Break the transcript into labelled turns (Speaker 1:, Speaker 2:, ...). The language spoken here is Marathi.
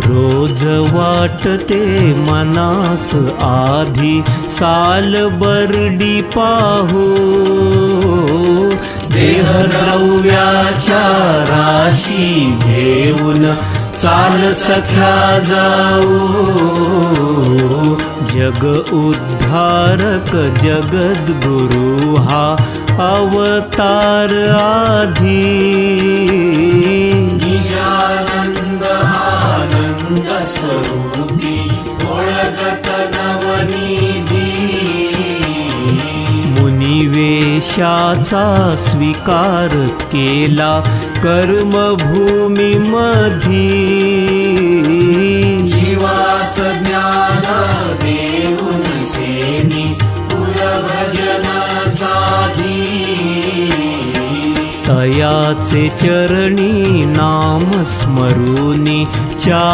Speaker 1: रोज वाटते मनास आधी साल बरडी पाहू, देहद्रव्याच्या राशी घेऊन चाल सख्या जाऊ, जग उद्धारक जगद्गुरु हा अवतार आधी,
Speaker 2: निजानंद आनंद स्वरूपी ओळखत नवनिधी,
Speaker 1: मुनिवेशाचा स्वीकार केला कर्मभूमी मधी,
Speaker 2: जीवास ज्ञान देऊन सेनी पुरभजन साधी,
Speaker 1: तयाचे चरणी नाम स्मरुनी